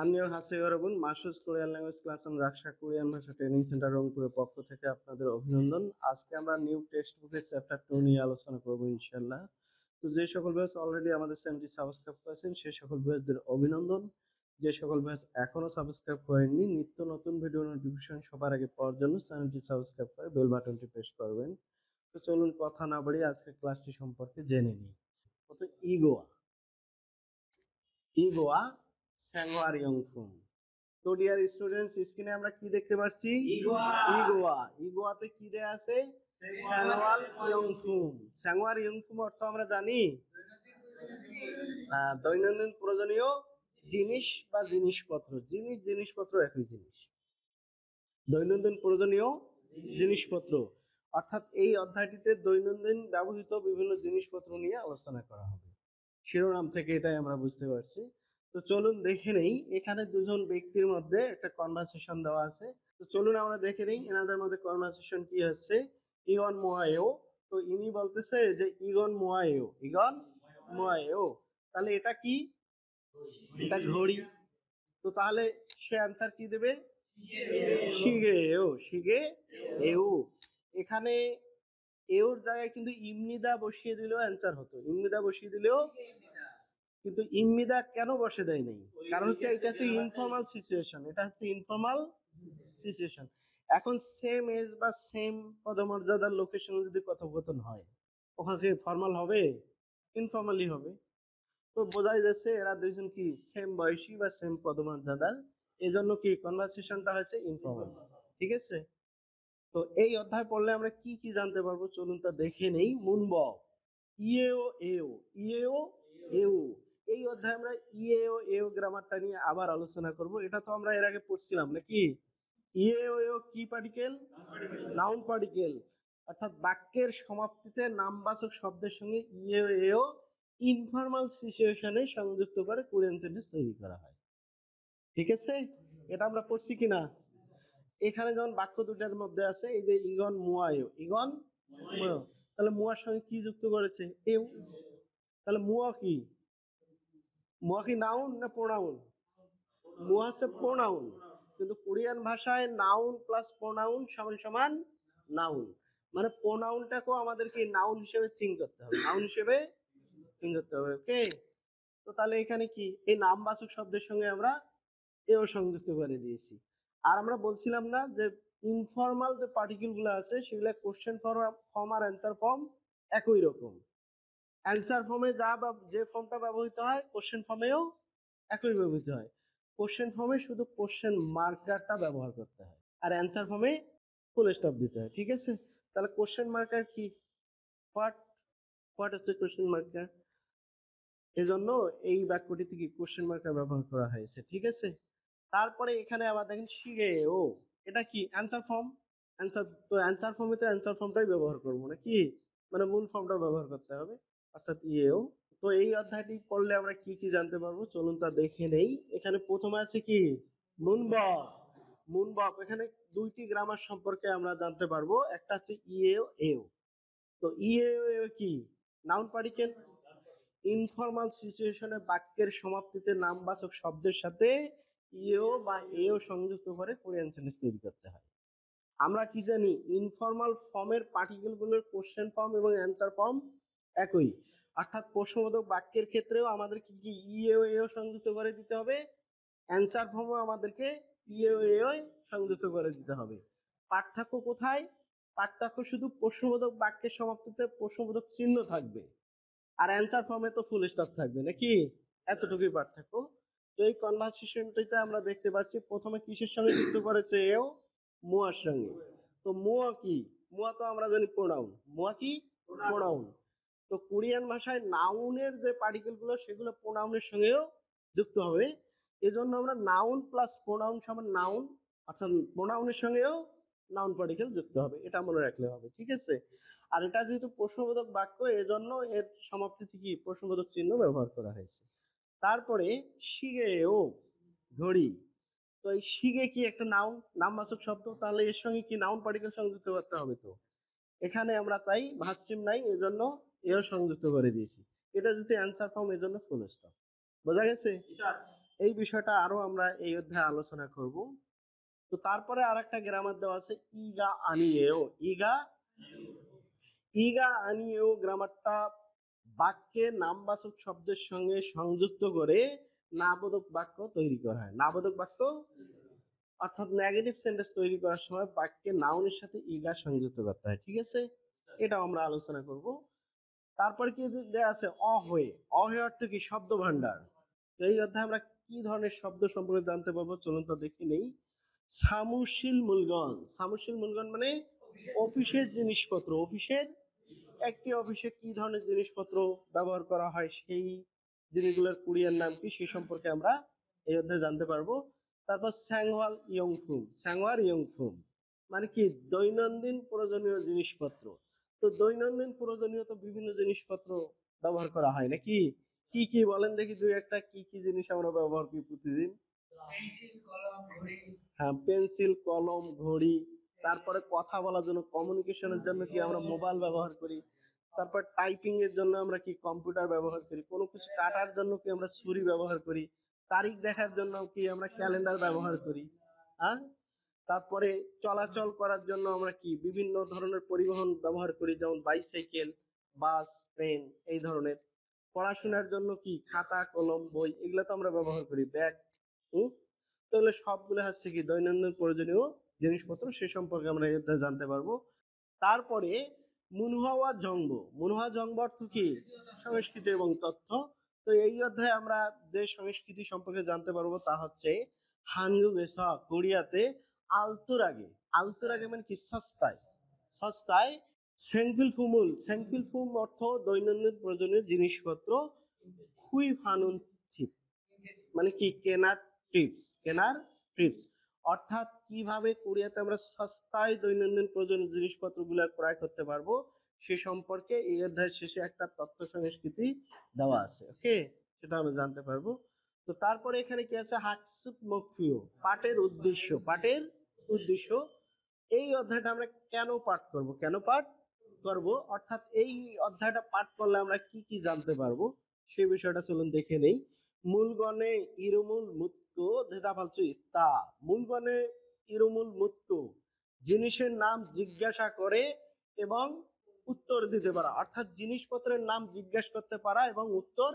안녕하세요 여러분 মাসুস Korean language class and রাকসা Korean ভাষা ট্রেনিং সেন্টার রংপুরের পক্ষ থেকে আপনাদের অভিনন্দন। আজকে আমরা নিউ টেক্সট বুকের চ্যাপ্টার 2 নিয়ে আলোচনা করব ইনশাআল্লাহ। তো যে সকল ভিউয়ার্স অলরেডি আমাদের চ্যানেলটি সাবস্ক্রাইব করেছেন সেই সকল ভিউয়ার্সদের অভিনন্দন। যে সকল ভিউয়ার্স এখনো সাবস্ক্রাইব করেননি নিত্য নতুন ভিডিও নোটিফিকেশন সবার আগে পাওয়ার জন্য চ্যানেলটি সাবস্ক্রাইব করে বেল বাটনটি প্রেস করবেন। তো চলুন কথা না বাড়িয়ে আজকের ক্লাসটি সম্পর্কে জেনে নিই। তো ইগোয়া ইগোয়া স্যাঙ্গোয়ারিয়ংফুং। তো ডিয়ার স্টুডেন্টস স্ক্রিনে আমরা কি দেখতে পাচ্ছি? ইগোয়া। ইগোয়াতে কি দেয়া আছে? স্যাঙ্গওয়াল ইয়ংফুম। স্যাঙ্গওয়ার ইয়ংফুম অর্থ আমরা জানি দৈনন্দিন প্রয়োজনীয় জিনিস বা জিনিসপত্র। জিনিসপত্র একই জিনিস। দৈনন্দিন প্রয়োজনীয় জিনিসপত্র অর্থাৎ এই অধ্যায়টিতে দৈনন্দিন ব্যবহৃত বিভিন্ন জিনিসপত্র নিয়ে আলোচনা করা হবে। শিরোনাম থেকে এটাই আমরা বুঝতে পারছি। তো চলুন দেখে নেই, এখানে দুজন ব্যক্তির মধ্যে একটা কনভারসেশন দেওয়া আছে। তো চলুন আমরা দেখে নেই এনাদের মধ্যে কনভারসেশন কি হচ্ছে। ইগন মোয়ায়েও, তো ইনি বলতেছে যে ইগন মোয়ায়েও, ইগন মোয়ায়েও, তাহলে এটা কি? এটা ঘড়ি। তো তাহলে সে অ্যান্সার কি দেবে? শিগে এও, শিগে এও। এখানে এওর জায়গায় কিন্তু ইমনিদা বসিয়ে দিলেও অ্যান্সার হতো, ইমনিদা বসিয়ে দিলেও, কিন্তু ইমনিদা কেন বসে দেয় নাই? কারণ হচ্ছে এটা হচ্ছে ইনফর্মাল সিচুয়েশন, এটা হচ্ছে ইনফর্মাল সিচুয়েশন। এখন সেম এজ বা সেম পদমর্যাদার লোকেশনে যদি কথোপকথন হয় ওখানে ফর্মাল হবে? ইনফর্মালি হবে। তো বোঝাই যাচ্ছে এরা দুইজন কি সেম বয়সী বা সেম পদমর্যাদার, এজন্য কি কনভারসেশনটা হচ্ছে ইনফর্মাল। ঠিক আছে? তো এই অধ্যায় পড়লে আমরা কি কি জানতে পারবো চলুন তা দেখে নেই। মুনব ইয়েও এও, ইয়েও এও, এই অধ্যায়ে আমরা ইয়েও এও গ্রামারটা নিয়ে আবার আলোচনা করব। এটা তো আমরা এর আগে পড়ছিলাম নাকি? ইয়েও এও কি পার্টিকেল? Noun particle. অর্থাৎ বাক্যের সমাপ্তিতে নামবাচক শব্দের সঙ্গে ইয়েও এও ইনফর্মাল সিচুয়েশনে সংযুক্ত করে কোরিয়ান সেন্টেন্স তৈরি করা হয়। ঠিক আছে? এটা আমরা পড়ছি কিনা? এখানে যখন বাক্য দুটার মধ্যে আছে এই যে ইগন মুয়ায়ো, ইগন মুয়ায়ো, তাহলে মুয়ার সঙ্গে কি যুক্ত করেছে? এও। তাহলে মুয়া কি? মুয়া কি নাউন না প্রোনাউন? মুয়া হচ্ছে প্রোনাউন, কিন্তু কোরিয়ান ভাষায় নাউন প্লাস প্রোনাউন সমান সমান নাউন। মানে প্রোনাউনটাকেও আমাদেরকে নাউন হিসেবে থিঙ্ক করতে হবে, নাউন হিসেবে থিঙ্ক করতে হবে। ওকে? তো তাহলে এখানে কি এই নামবাচক শব্দের সঙ্গে আমরা এও সংযুক্ত করে দিয়েছি। আর আমরা বলছিলাম না যে ইনফর্মাল যে পার্টিকেল গুলো আছে সেগুলো কোশ্চেন ফর্ম আর অ্যান্সার ফর্ম একই রকম। অ্যান্সার ফর্মে যা বা যে ফর্মটা ব্যবহৃত হয় কোশ্চেন ফর্মেও একই ব্যবহৃত হয়। কোশ্চেন ফর্মে শুধু কোশ্চেন মার্কারটা ব্যবহার করতে হয় আর অ্যান্সার ফর্মে ফুল স্টপ দিতে হয়। ঠিক আছে? তাহলে কোশ্চেন মার্কার কি? হোয়াট, হোয়াট হচ্ছে কোশ্চেন মার্কার, এজন্য এই বাক্যটিতে কি কোশ্চেন মার্কার ব্যবহার করা হয়েছে। ঠিক আছে? তারপরে এখানে আবার দেখেন শিগে ও, এটা কি? Answer form. অ্যান্সার, তো অ্যান্সার ফর্মে তো অ্যান্সার ফর্মটাই ব্যবহার করবো নাকি? মানে মূল ফর্মটা ব্যবহার করতে হবে, অর্থাৎ ইয়েও। তো এই অধ্যায়টি পড়লে আমরা কি কি জানতে পারবো চলুন তা দেখে নেই। এখানে প্রথমে আছে কি? মুনবক। মুনবক, এখানে দুইটি গ্রামার সম্পর্কে আমরা জানতে পারবো, একটা হচ্ছে ইয়েও এও। তো ইয়েও এও কি? Noun particle. ইনফর্মাল সিচুয়েশনে বাক্যের সমাপ্তিতে নামবাচক শব্দের সাথে ইও বা এও সংযুক্ত করে কোরিয়ান সেন্টেন্স তৈরি করতে হয়। আমরা কি জানি? ইনফর্মাল ফর্মের পার্টিকেল গুলোর কোশ্চেন ফর্ম এবং অ্যান্সার ফর্ম একই। অর্থাৎ প্রশ্নবোধক বাক্যের ক্ষেত্রেও আমাদের কি কি ইও এও সংযুক্ত করে দিতে হবে, অ্যান্সার ফর্মও আমাদেরকে ইও এও সংযুক্ত করে দিতে হবে। পার্থক্য কোথায়? পার্থক্য শুধু প্রশ্নবোধক বাক্যের সমাপ্তিতে প্রশ্নবোধক চিহ্ন থাকবে আর অ্যান্সার ফর্মে তো ফুল স্টপ থাকবে নাকি? এতটুকুই পার্থক্য। তো এই কনভারসেশনটিতে আমরা দেখতে পাচ্ছি প্রথমে কিসের সঙ্গে যুক্ত করেছে? এও মুয়ার সঙ্গে। তো মুয়া কি? মুয়া তো আমরা জানি প্রোনাউন। মুয়া কি? প্রোনাউন। তো কোরিয়ান ভাষায় নাউনের যে পার্টিকেল গুলো সেগুলো প্রোনাউনের সঙ্গেও যুক্ত হবে। এজন্য আমরা নাউন প্লাস প্রোনাউন সমান নাউন, অর্থাৎ প্রোনাউনের সঙ্গেও নাউন পার্টিকেল যুক্ত হবে, এটা মনে রাখলে হবে। ঠিক আছে? আর এটা যেহেতু প্রশ্নবোধক বাক্য এজন্য এর সমাপ্তিতে কি প্রশ্নবোধক চিহ্ন ব্যবহার করা হয়েছে। তারপরে শিগেও, ঘড়ি। তো এই শিগে কি? একটা নাউন, নামবাচক শব্দ, তাহলে এর সঙ্গে কি নাউন পার্টিকেল সংযুক্ত করতে হবে। তো এখানে আমরা তাই ভার্ব নাই এজন্য এও সংযুক্ত করে দিয়েছি। এটা যদি অ্যান্সার ফর্ম এজন্য ফুল স্টপ। বোঝা গেছে? এই বিষয়টা আরো আমরা এই অধ্যায়ে আলোচনা করব। তো তারপরে আরেকটা গ্রামার দেওয়া আছে ইগা আনিয়েও। ইগা ইগা আনিয়েও গ্রামারটা বাক্যে নামবাচক শব্দের সঙ্গে সংযুক্ত করে নাবোধক বাক্য তৈরি করা হয়। নাবোধক বাক্য অর্থাৎ নেগেটিভ সেন্টেন্স তৈরি করার সময় বাক্যে নাউনের সাথে ইগা সংযুক্ত করতে হয়। ঠিক আছে, এটা আমরা আলোচনা করব। তারপরে কি দেয়া আছে অহয়ে। অহয়ে অর্থ কি? শব্দ ভান্ডার। তো এই অধ্যায়ে আমরা কি ধরনের শব্দ সম্পর্কে জানতে পারবো, চলুন তো দেখে নেই। সামুশীল মূলগণ। সামুশীল মূলগণ মানে অফিসের জিনিসপত্র। অফিসের একটি অফিসে কি ধরনের জিনিসপত্র ব্যবহার করা হয়, সেই জিনিসগুলোর কোরিয়ান নাম কি, সে সম্পর্কে আমরা এই অধ্যায়ে জানতে পারবো। তারপর স্যাংওয়াল ইয়ংফুম। স্যাংওয়ার ইয়ংফুম মানে কি? দৈনন্দিন প্রয়োজনীয় জিনিসপত্র। তো দৈনন্দিন প্রয়োজনীয় তো বিভিন্ন জিনিসপত্র ব্যবহার করা হয় নাকি? কি কি বলেন দেখি দুই একটা, কি কি জিনিস আমরা ব্যবহার করি প্রতিদিন? হ্যাঁ, পেন্সিল, কলম, ঘড়ি। তারপরে কথা বলার জন্য, কমিউনিকেশনের জন্য কি আমরা মোবাইল ব্যবহার করি। তারপর টাইপিং এর জন্য আমরা কি কম্পিউটার ব্যবহার করি। কোনো কিছু কাটার জন্য কি আমরা ছুরি ব্যবহার করি। তারিখ দেখার জন্য কি আমরা ক্যালেন্ডার ব্যবহার করি। হ্যাঁ, তারপরে চলাচল করার জন্য আমরা কি বিভিন্ন ধরনের পরিবহন ব্যবহার করি, যেমন বাইসাইকেল, বাস, ট্রেন, এই ধরনের। পড়াশোনার জন্য কি খাতা, কলম, বই, এগুলো তো আমরা ব্যবহার করি, ব্যাগ। তাহলে সবগুলো হচ্ছে কি দৈনন্দিন প্রয়োজনীয় জিনিসপত্র, সে সম্পর্কে আমরা এই অধ্যায়ে জানতে পারবো। তারপরে মুনহাওয়া জঙ্গ। মুনহা জঙ্গ অর্থ কি? সংস্কৃতি এবং তথ্য। তো এই অধ্যায়ে আমরা যে সংস্কৃতি সম্পর্কে জানতে পারবো তা হচ্ছে হানগুগেসা, কোরিয়াতে আলতুরাগে। আলতুরাগে মানে কি? সস্তায়। সস্তায় সেংফিল ফুমুল। সেংফিল ফুম অর্থ দৈনন্দিন প্রয়োজনীয় জিনিসপত্র। খুই ফানুন চিপ মানে কি? কেনার টিপস। কেনার টিপস অর্থাৎ কিভাবে কোরিয়াতে আমরা সস্তায় দৈনন্দিন প্রয়োজনীয় জিনিসপত্রগুলো ক্রয় করতে পারবো সে সম্পর্কে এই অধ্যায়ের শেষে একটা তথ্য সংস্কৃতি দেওয়া আছে। ওকে, সেটা আমরা জানতে পারবো। তো তারপরে এখানে কি আছে? হাকসুপ মকফিও, পাঠের উদ্দেশ্য। পাঠের উদ্দেশ্য। এই অধ্যায়টা আমরা কেন পাঠ করব? কেন পাঠ করব অর্থাৎ এই অধ্যায়টা পাঠ করলে আমরা কি কি জানতে পারবো সেই বিষয়টা চলুন দেখে নেই। মূলগণে ইরুমুল মুতকো ধেদাফালচু ইত্তা। মূলগণে ইরুমুল মুতকো জিনিসের নাম জিজ্ঞাসা করে এবং উত্তর দিতে পারা, অর্থাৎ জিনিসপত্রের নাম জিজ্ঞাসা করতে পারা এবং উত্তর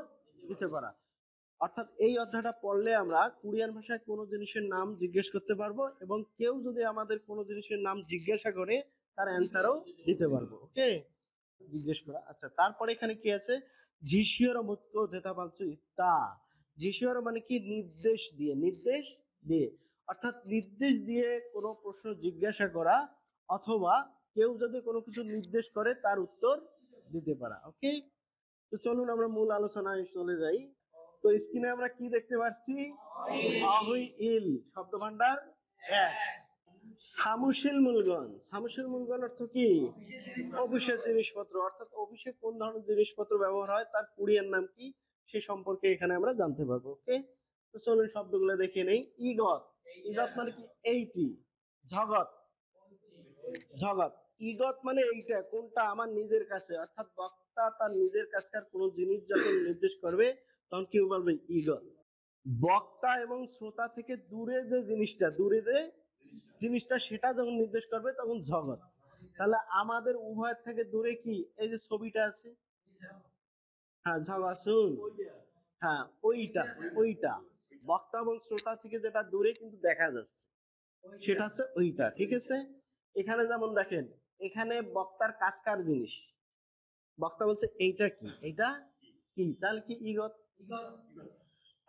দিতে পারা। অর্থাৎ এই অধ্যায়টা পড়লে আমরা কোরিয়ান ভাষায় কোনো জিনিসের নাম জিজ্ঞেস করতে পারবো এবং কেউ যদি আমাদের কোনো জিনিসের নাম জিজ্ঞাসা করে তার অ্যান্সারও দিতে পারবো। ওকে, জিজ্ঞেস করা। আচ্ছা, তারপরে এখানে কি আছে? জিশিওর মুক্ত দেতা পালছু ইত্তা। জিশিওর মানে কি? নির্দেশ দিয়ে। নির্দেশ দিয়ে অর্থাৎ নির্দেশ দিয়ে কোনো প্রশ্ন জিজ্ঞাসা করা অথবা কেউ যদি কোনো কিছু নির্দেশ করে তার উত্তর দিতে পারা। ওকে, তো চলুন আমরা মূল আলোচনায় চলে যাই। তো স্ক্রিনে আমরা কি দেখতে পাচ্ছি? অহুই ইল শব্দ ভান্ডার এক। সামুশীল মূলগণ। সামুশীল মূলগণ অর্থ কি? অফিসের জিনিসপত্র। অর্থাৎ অফিসে কোন ধরনের জিনিসপত্র ব্যবহার হয় তার কোরিয়ান নাম কি সে সম্পর্কে এখানে আমরা জানতে পারবো। ওকে, তো চলুন শব্দগুলো দেখে নেই। ইগত। ইগত মানে কি? এইটি। জগৎ। জগৎ। ইগত মানে এইটা, কোনটা? আমার নিজের কাছে। অর্থাৎ বক্তা তার নিজের কাছকার কোন জিনিস যখন নির্দেশ করবে তখন কি বলবে? ইগত। বক্তা এবং শ্রোতা থেকে দূরে যে জিনিসটা, দূরে যে জিনিসটা সেটা যখন নির্দেশ করবে তখন জগৎ। তাহলে আমাদের উভয়ের থেকে দূরে কি? এই যে ছবিটা আছে, হ্যাঁ, জগাসুন। হ্যাঁ, ওইটা। ওইটা বক্তা এবং শ্রোতা থেকে যেটা দূরে কিন্তু দেখা যাচ্ছে সেটা হচ্ছে ওইটা। ঠিক আছে, এখানে যেমন দেখেন, এখানে বক্তার কাজকার জিনিস, বক্তা বলছে এইটা কি? এইটা কি? তাহলে কি? ইগত।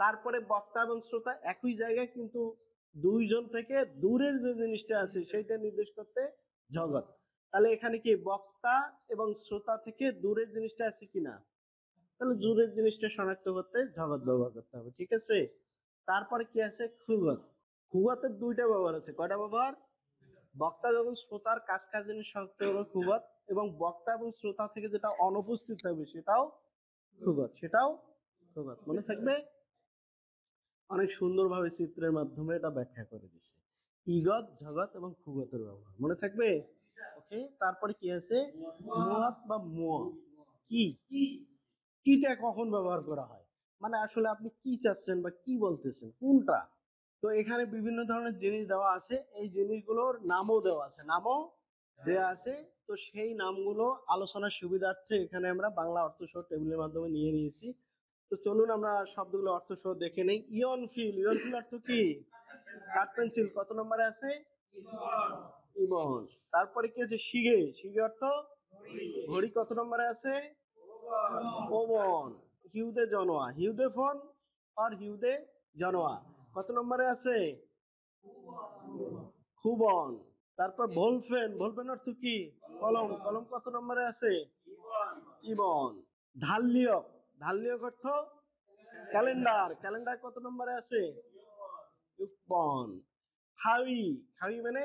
তারপরে বক্তা এবং শ্রোতা একই জায়গায় কিন্তু দুইজন থেকে দূরের যে জিনিসটা আছে সেইটা নির্দেশ করতে জগৎ। তাহলে এখানে কি? বক্তা এবং শ্রোতা থেকে দূরের জিনিসটা আছে কিনা, তাহলে দূরের জিনিসটা শনাক্ত করতে জগৎ ব্যবহার করতে হবে। ঠিক আছে, তারপরে কি আছে? খুগত। খুগতের দুইটা ব্যবহার আছে। কয়টা ব্যবহার? বক্তা এবং শ্রোতার কাজকার জিনিস শনাক্ত করবে খুগত, এবং বক্তা এবং শ্রোতা থেকে যেটা অনুপস্থিত থাকবে সেটাও খুগত। সেটাও খুগত। মনে থাকবে? অনেক সুন্দরভাবে চিত্রের মাধ্যমে এটা ব্যাখ্যা করে দিছে। ইগত, জগৎ এবং খুগতের ব্যবহার মনে থাকবে। ওকে, তারপরে কি আছে? মুয়াত বা মুয়া। কি? কিটা কখন ব্যবহার করা হয়? মানে আসলে আপনি কি চাচ্ছেন বা কি বলতেছেন কোনটা। তো এখানে বিভিন্ন ধরনের জিনিস দেওয়া আছে, এই জিনিসগুলোর নামও দেওয়া আছে, নামও দেওয়া আছে। তো সেই নামগুলো আলোচনার সুবিধার্থে এখানে আমরা বাংলা অর্থ সহ টেবিলের মাধ্যমে নিয়ে নিয়েছি। তো চলুন আমরা শব্দগুলো অর্থ সহ দেখে নেই। ইয়ন ফিল, ইয়ন ফিল অর্থ কি? কাঠ পেন্সিল কত নম্বরে আছে? ইবন। তারপরে কি আছে? শিগে, শিগে অর্থ ঘড়ি কত নম্বরে আছে? ওবন। হিউদে জনোয়া, হিউদে ফোন আর হিউদে জনোয়া কত নম্বরে আছে? খুবন। তারপর ভোলফেন, ভোলফেন অর্থ কি? কলম, কলম কত নম্বরে আছে? ইবন। ধাল্লিয়ক, ধাল্লিয়ক অর্থ ক্যালেন্ডার, ক্যালেন্ডার কত নম্বরে আছে? ইউকবন। খাওয়ি, খাওয়ি মানে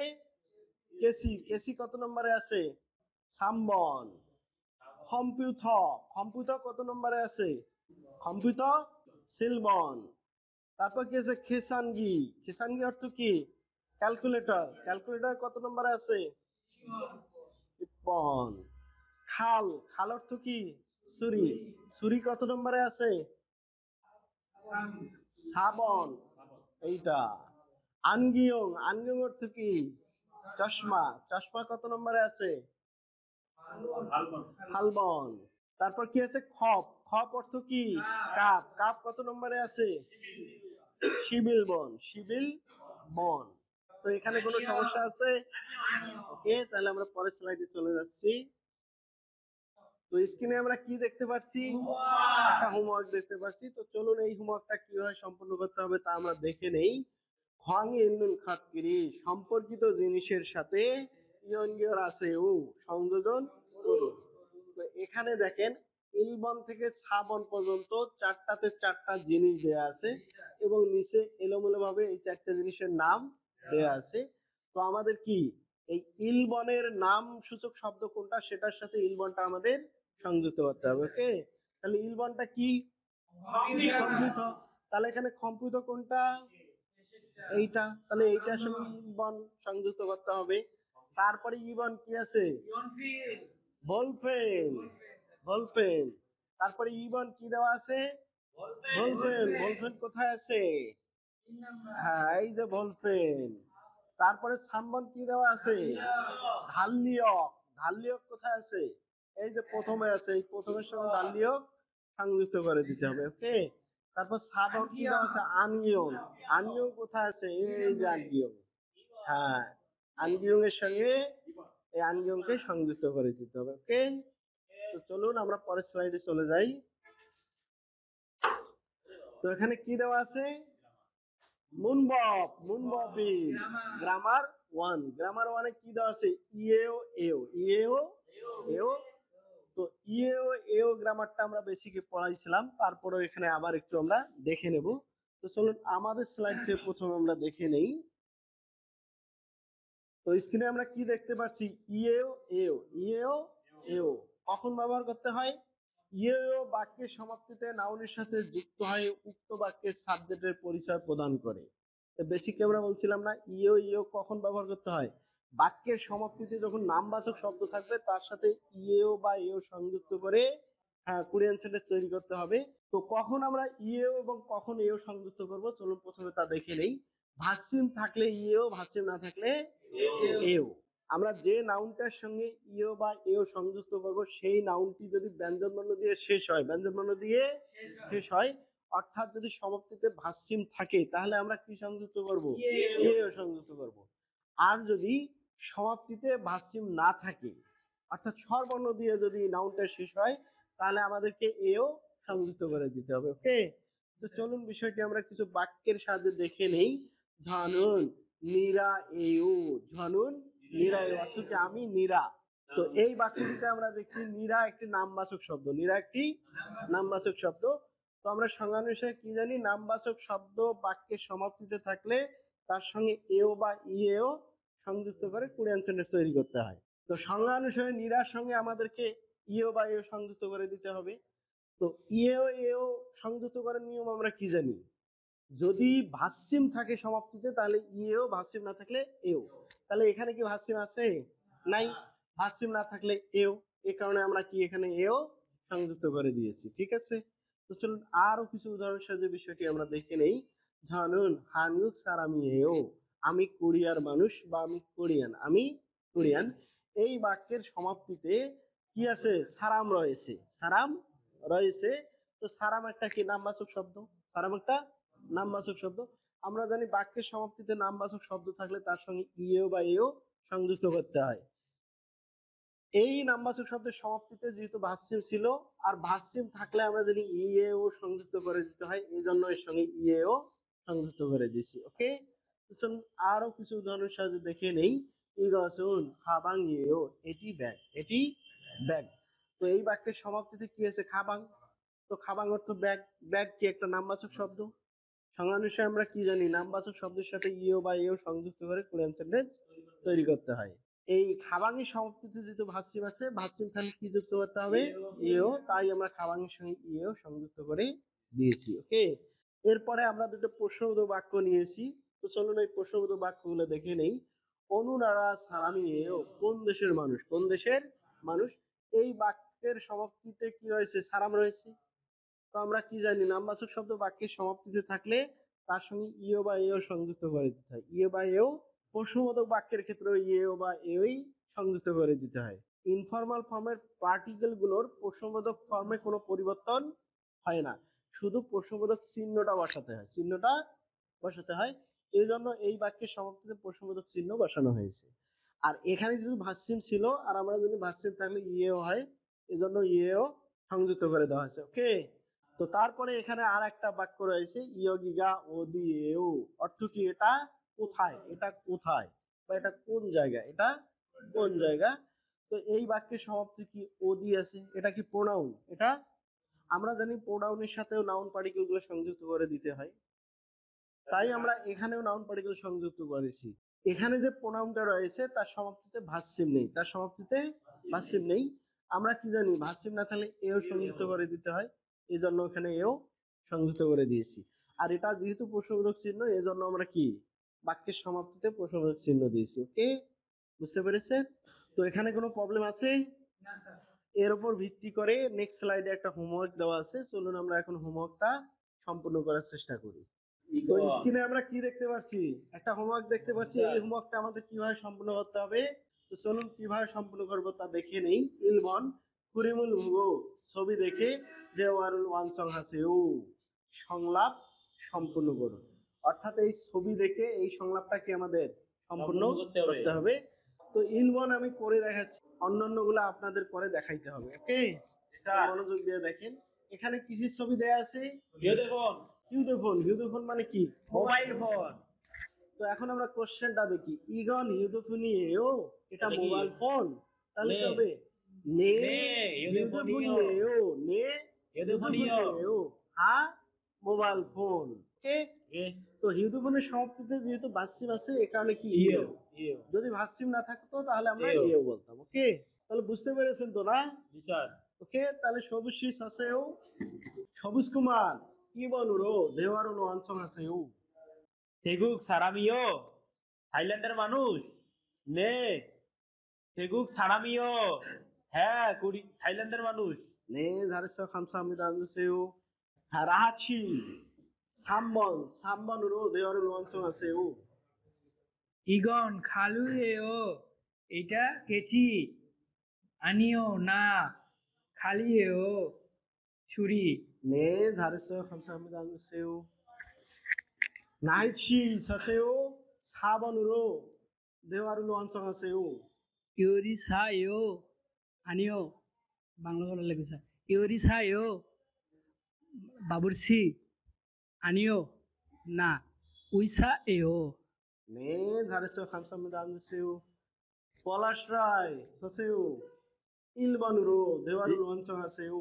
কেসি, কেসি কত নম্বরে আছে? সামবন। কম্পিউটার, কম্পিউটার কত নম্বরে আছে? কম্পিউটার সিলবন। তারপর কি আছে? খেসানগি, খেসানগি অর্থ কি? ক্যালকুলেটর, ক্যালকুলেটর কত নম্বরে আছে? 53। খাল, খাল অর্থ কি? ছুরি, ছুরি কত নম্বরে আছে? সাবন, এইটা। আনগিয়ং, আনগিয়ং অর্থ কি? চশমা, চশমা কত নম্বরে আছে? ফালবন। তারপর কি আছে? খপ, খপ অর্থ কি? কাপ, কাপ কত নম্বরে আছে? সিবিল বন, সিবিল বন। তো এখানে কোনো সমস্যা আছে? ওকে, তাহলে আমরা পরের স্লাইডে চলে যাচ্ছি। তো স্ক্রিনে আমরা কি দেখতে পাচ্ছি? একটা হোমওয়ার্ক দেখতে পাচ্ছি। তো চলুন এই হোমওয়ার্কটা কিভাবে সম্পূর্ণ করতে হবে তা আমরা দেখে নেই। খোয়াং ইন্নুন খাতকিরি, সম্পর্কিত জিনিসের সাথে ইয়নগিয়র আছে ও সংযোজন করুন। তো এখানে দেখেন ইলবন থেকে ছাবন পর্যন্ত চারটাতে চারটা জিনিস দেয়া আছে এবং নিচে এলোমেলো ভাবে এই চারটা জিনিসের নাম দেয়া আছে। তো আমাদের কি এই ইলবনের নাম সূচক শব্দ কোনটা সেটার সাথে ইলবনটা আমাদের সংযুক্ত করতে হবে। ওকে, তাহলে ইলবনটা কি? কম্পিউটার। তাহলে এখানে কম্পিউটার কোনটা? এইটা, তাহলে এইটার সঙ্গে ইবন সংযুক্ত করতে হবে। তারপরে ইবন কি আছে? Ball peen, ball peen. তারপরে ইবন কি দেওয়া আছে? বলপেন, বলপেন কোথায় আছে? হ্যাঁ, এই যে বলপেন। তারপরে সামবন কি দেওয়া আছে? ধাল্লিয়ক, ধাল্লিয়ক কোথায় আছে? এই যে প্রথমে আছে, এই প্রথমের সঙ্গে ধাল্লিয়ক সংযুক্ত করে দিতে হবে। ওকে, তারপর সাবন কি দেওয়া আছে? আনগিয়ং, আনগিয়ং কোথায় আছে? এই যে আনগিয়ং। হ্যাঁ, আনগিয়ং এর সঙ্গে এই আনগিয়ং কে সংযুক্ত করে দিতে হবে। ওকে, তো চলুন আমরা পরের স্লাইডে চলে যাই। তো এখানে কি দেওয়া আছে? মুনবব, মুনববিল। গ্রামার 1, গ্রামার 1 এ কি দেওয়া আছে? ইয়েও এও, ইয়েও এও। তো ইয়েও এও গ্রামারটা আমরা বেসিকে পড়াইছিলাম, তারপরেও এখানে আবার একটু আমরা দেখে নেব। তো চলুন আমাদের স্লাইড থেকে প্রথমে আমরা দেখে নেই। তো স্ক্রিনে আমরা কি দেখতে পাচ্ছি? ইয়েও এও, ইয়েও এও কখন ব্যবহার করতে হয়? ইয়েও বাক্যের সমাপ্তিতে নাউনের সাথে যুক্ত হয়ে উক্ত বাক্যের সাবজেক্টের পরিচয় প্রদান করে। তো বেসিকে আমরা বলছিলাম না ইয়েও ইয়েও কখন ব্যবহার করতে হয়? বাক্যের সমাপ্তিতে যখন নামবাচক শব্দ থাকবে তার সাথে ইয়েও বা এও সংযুক্ত করে কোরিয়ান সেন্টেন্স তৈরি করতে হবে। তো কখন আমরা ইয়েও এবং কখন এও সংযুক্ত করব চলুন প্রথমে তা দেখে নেই। ভার্সিম থাকলে ইয়েও, ভার্সিম না থাকলে এও। আমরা যে নাউনটার সঙ্গে ইও বা এও সংযুক্ত করব সেই নাউনটি যদি ব্যঞ্জনবর্ণ দিয়ে শেষ হয়, ব্যঞ্জনবর্ণ দিয়ে শেষ হয়, অর্থাৎ যদি সমাপ্তিতে ভার্সিম থাকে তাহলে আমরা কি সংযুক্ত করব? এও সংযুক্ত করব। আর যদি সমাপ্তিতে ভার্সিম না থাকে অর্থাৎ স্বরবর্ণ দিয়ে যদি নাউনটা শেষ হয় তাহলে আমাদেরকে এও সংযুক্ত করে দিতে হবে। ওকে, তো চলুন বিষয়টি আমরা কিছু বাক্যের সাহায্যে দেখে নেই। ঝানুন নীরা এও, ঝানুন নীরা এও অর্থ কি? আমি নীরা। তো এই বাক্যটিতে আমরা দেখছি নীরা একটি নামবাচক শব্দ, নীরা একটি নামবাচক শব্দ। তো আমরা সংজ্ঞানুসারে কি জানি? নামবাচক শব্দ বাক্যের সমাপ্তিতে থাকলে তার সঙ্গে এও বা ইয়েও সংযুক্ত করে কোরিয়ান সেন্টেন্স তৈরি করতে হয়। তো সংজ্ঞানুসারে নীরার সঙ্গে আমাদেরকে ইয়েও বা এও সংযুক্ত করে দিতে হবে। তো ইয়েও এও সংযুক্ত করার নিয়ম আমরা কি জানি? যদি ভার্সিম থাকে সমাপ্তিতে তাহলে ইয়েও, ভার্সিম না থাকলে এও। তাহলে এখানে কি ভার্সিম আছে? নাই। ভার্সিম না থাকলে এও, এই কারণে আমরা কি এখানে এও সংযুক্ত করে দিয়েছি। ঠিক আছে, তো চলুন আরো কিছু উদাহরণ সাহায্যে বিষয়টি আমরা দেখে নেই। ধরুন হানগুক সারামিয়েও, আমি কোরিয়ার মানুষ বা আমি কোরিয়ান, আমি কোরিয়ান। এই বাক্যের সমাপ্তিতে কি আছে? সারাম রয়েছে, সারাম রয়েছে। তো সারাম একটা কি নামবাচক শব্দ, সারাম একটা নামবাচক শব্দ। আমরা জানি বাক্যের সমাপ্তিতে নামবাচক শব্দ থাকলে তার সঙ্গে ইয়েও বা এও সংযুক্ত করতে হয়। এই নামবাচক শব্দের সমাপ্তিতে যেহেতু ভার্ব ছিল, আর ভার্ব থাকলে আমরা জানি ইয়েও সংযুক্ত করে দিতে হয়, এই জন্য এর সঙ্গে ইয়েও সংযুক্ত করে দিয়েছি। ওকে, চলুন আরো কিছু উদাহরণের সাহায্যে দেখে নেই। ইগসুন খাবাং ইয়েও, এটি ব্যাগ, এটি ব্যাগ। তো এই বাক্যের সমাপ্তিতে কি আছে? খাবাং। তো খাবাং অর্থ ব্যাগ। ব্যাগ কি একটা নামবাচক শব্দ? সংজ্ঞানুসারে আমরা কি জানি? নামবাচক শব্দের সাথে ইও বা এও সংযুক্ত করে কোরিয়ান সেন্টেন্স তৈরি করতে হয়। এই খাবাংয়ের সমাপ্তিতে যেহেতু ভার্ব আছে, ভার্ব তাহলে কি যুক্ত করতে হবে? ইও। তাই আমরা খাবাংয়ের সঙ্গে ইও সংযুক্ত করে দিয়েছি। ওকে, এরপরে আমরা দুটো প্রশ্নবোধক বাক্য নিয়েছি। তো চলুন এই প্রশ্নবোধক বাক্যগুলো দেখে নেই। অনুনারা সারামি এও, কোন দেশের মানুষ? কোন দেশের মানুষ? এই বাক্যের সমাপ্তিতে কি রয়েছে? সারাম রয়েছে। তো আমরা কি জানি? নামবাচক শব্দ বাক্যের সমাপ্তিতে থাকলে তার সঙ্গে ইও বা এও সংযুক্ত করে দিতে হয়। ইও বা এও। প্রশ্নবোধক বাক্যের ক্ষেত্রে ইও বা এওই সংযুক্ত করে দিতে হয়। ইনফর্মাল ফর্মের পার্টিকেল গুলোর প্রশ্নবোধক ফর্মে কোনো পরিবর্তন হয় না, শুধু প্রশ্নবোধক চিহ্নটা বসাতে হয়, চিহ্নটা বসাতে হয়। এই জন্য এই বাক্যের সমাপ্তিতে প্রশ্নবোধক চিহ্ন বসানো হয়েছে। আর এখানে যেহেতু ভার্ব ছিল, আর আমরা জানি ভার্ব থাকলে ইয়েও হয়, এই জন্য ইয়েও সংযুক্ত করে দেওয়া হয়েছে। ওকে, তো তারপরে এখানে আর একটা বাক্য রয়েছে ইয়োগিগা ওদিয়েও। অর্থ কি? এটা কোথায়, এটা কোথায় বা এটা কোন জায়গা, এটা কোন জায়গা। তো এই বাক্যের সমাপ্তি কি? ওদি আছে। এটা কি প্রোনাউন? এটা আমরা জানি প্রোনাউনের সাথেও নাউন পার্টিকেল গুলো সংযুক্ত করে দিতে হয়, তাই আমরা এখানেও নাউন পার্টিকেল সংযুক্ত করেছি। এখানে যে প্রোনাউনটা রয়েছে তার সমাপ্তিতে ভার্ব নেই, তার সমাপ্তিতে ভার্ব নেই। আমরা কি জানি? ভার্ব না থাকলে এও সংযুক্ত করে দিতে হয়, এই জন্য এখানে এও সংযুক্ত করে দিয়েছি। আর এটা যেহেতু প্রশ্নবোধক চিহ্ন, এই জন্য আমরা কি বাক্যের সমাপ্তিতে প্রশ্নবোধক চিহ্ন দিয়েছি। ওকে, বুঝতে পেরেছেন? তো এখানে কোনো প্রবলেম আছে? এর উপর ভিত্তি করে নেক্সট স্লাইডে একটা হোমওয়ার্ক দেওয়া আছে, চলুন আমরা এখন হোমওয়ার্কটা সম্পূর্ণ করার চেষ্টা করি। তো স্ক্রিনে আমরা কি দেখতে পাচ্ছি? একটা হোমওয়ার্ক দেখতে পাচ্ছি। এই হোমওয়ার্কটা আমাদের কিভাবে সম্পূর্ণ করতে হবে? তো চলুন কিভাবে সম্পূর্ণ করব তা দেখে নেই। ইলবন কুরিমুল ভুগো, ছবি দেখে দেওয়ারুল ওয়ানসং হাসেও, সংলাপ সম্পূর্ণ করুন। অর্থাৎ এই ছবি দেখে এই সংলাপটাকে আমাদের সম্পূর্ণ করতে হবে। তো ইলবন আমি করে দেখাচ্ছি, অন্যান্যগুলো আপনাদের করে দেখাইতে হবে। ওকে, মনোযোগ দিয়ে দেখেন। এখানে কিসের ছবি দেয়া আছে? হিউডোফোন। হিউডোফোন মানে কি? Mobile phone. তো এখন আমরা কোশ্চেনটা দেখি। ইগন হিউডোফোনিয়েও, এটা মোবাইল ফোন। তাহলে কি হবে? নে হিউডোফোনিয়েও, নে হিউডোফোনিয়েও, হা মোবাইল ফোন। ওকে, তো হিউডোফোনের সমাপ্তিতে যেহেতু ভার্ব আছে, এই কারণে কি ইও। যদি ভার্ব না থাকতো তাহলে আমরা ইও বলতাম। ওকে, তাহলে বুঝতে পেরেছেন তো না? ওকে, তাহলে সবুজ শীষ আছেও, সবুজ কুমার কি বলুরো দেওয়ারুল ওয়ানসং আছেও। 태국 사람이요. থাইল্যান্ডের মানুষ। 네. 태국 사람이요. হ্যাঁ, থাইল্যান্ডের মানুষ। 네 잘했어요, 감사합니다. 앉으세요. 라하치 3번으로 대화를 완성하세요. 이건 가루예요. এটা কেচি। 아니요, 나 칼이에요. ছুরি। 네 잘했어요, 감사합니다. 앉으세요. 나이치 사세요. 4번으로 대화를 완성하세요. 요리사요. 아니요, বাংলা বলা লাগবে স্যার। 요리사요. বাবুর্চি। 아니요, 나 의사예요. 네 잘했어요, 감사합니다. 앉으세요. পলাশরায় 사세요. 1번으로 대화를 완성하세요.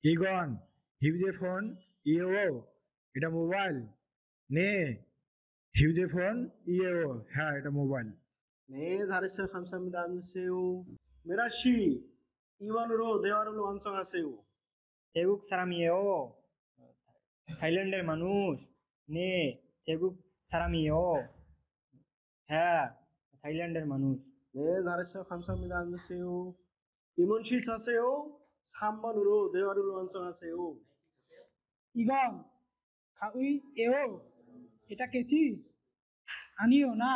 ইগন হিউজেফোন ইয়েও, এটা মোবাইল। নে হিউজেফোন ইয়েও, হ্যাঁ এটা মোবাইল। 네 잘했어요, 감사합니다. 앉으세요. 메라씨 2번으로 대화를 완성하세요. 태국 사람이에요. থাইল্যান্ডের মানুষ। 네. 태국 사람이요. হ্যাঁ, থাইল্যান্ডের মানুষ। 네 잘했어요, 감사합니다. 앉으세요. 이문씨 사세요. 3번으로 대화를 완성하세요. 이건 가위예요. এটা কেচি। 아니요, না।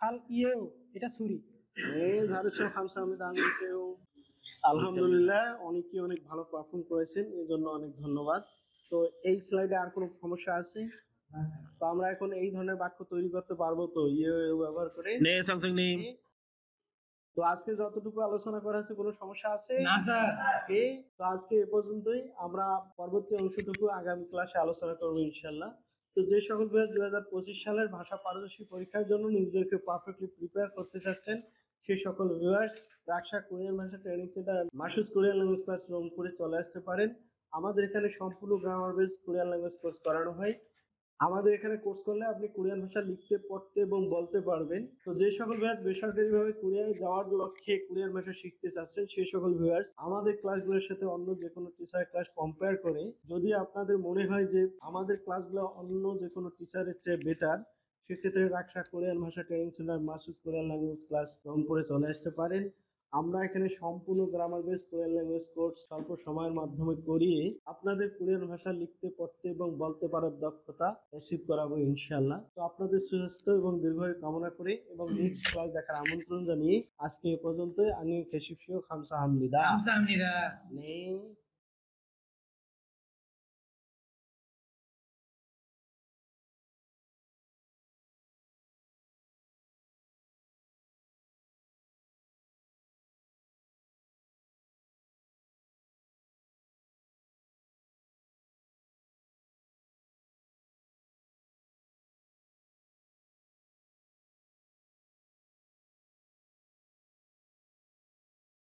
칼이에요. এটা ছুরি। ঝাড়েশ্বর খামসা আমি দাঙ্গিয়েছেও। আলহামদুলিল্লাহ, অনেকেই অনেক ভালো পারফর্ম করেছেন, এর জন্য অনেক ধন্যবাদ। তো এই স্লাইডে আর কোনো সমস্যা আছে? তো আমরা এখন এই ধরনের বাক্য তৈরি করতে পারবো তো ব্যবহার করে? নে সামসুং নে। তো আজকে যতটুকু আলোচনা করা হচ্ছে কোনো সমস্যা আছে? না স্যার। ওকে, তো আজকে এ পর্যন্তই। আমরা পরবর্তী অংশটুকু আগামী ক্লাসে আলোচনা করবো ইনশাল্লাহ। তো যে সকল ভাইয়া 2025 সালের ভাষা পারদর্শী পরীক্ষার জন্য নিজেদেরকে পারফেক্টলি প্রিপেয়ার করতে চাচ্ছেন, সেই সকল ভিউয়ার্স রাকসা কোরিয়ান ভাষা training centre Masud Korean language class রংপুরে চলে আসতে পারেন। আমাদের এখানে সম্পূর্ণ grammar base Korean language course করানো হয়। আমাদের এখানে কোর্স করলে আপনি কোরিয়ান ভাষা লিখতে, পড়তে এবং বলতে পারবেন। তো যে সকল ভিউয়ার্স বেসরকারিভাবে কোরিয়ায় যাওয়ার লক্ষ্যে কোরিয়ান ভাষা শিখতে চাচ্ছেন, সেই সকল ভিউয়ার্স আমাদের ক্লাসগুলোর সাথে অন্য যে কোনো টিচারের ক্লাস কম্পেয়ার করে যদি আপনাদের মনে হয় যে আমাদের ক্লাসগুলো অন্য যে কোনো টিচারের চেয়ে বেটার, সেক্ষেত্রে রাকসা কোরিয়ান ভাষা training centre Masud Korean language class রংপুরে চলে আসতে পারেন। আমরা এখানে সম্পূর্ণ grammar base Korean language course স্বল্প সময়ের মাধ্যমে করিয়ে আপনাদের কোরিয়ান ভাষা লিখতে, পড়তে এবং বলতে পারার দক্ষতা অ্যাচিভ করাবো ইনশাআল্লাহ। তো আপনাদের সুস্বাস্থ্য এবং দীর্ঘায়ু কামনা করে এবং নেক্সট ক্লাস দেখার আমন্ত্রণ জানিয়ে আজকে এ পর্যন্তই। আমি কেশিফ শিও খামসা হামদিদা 감사합니다. 네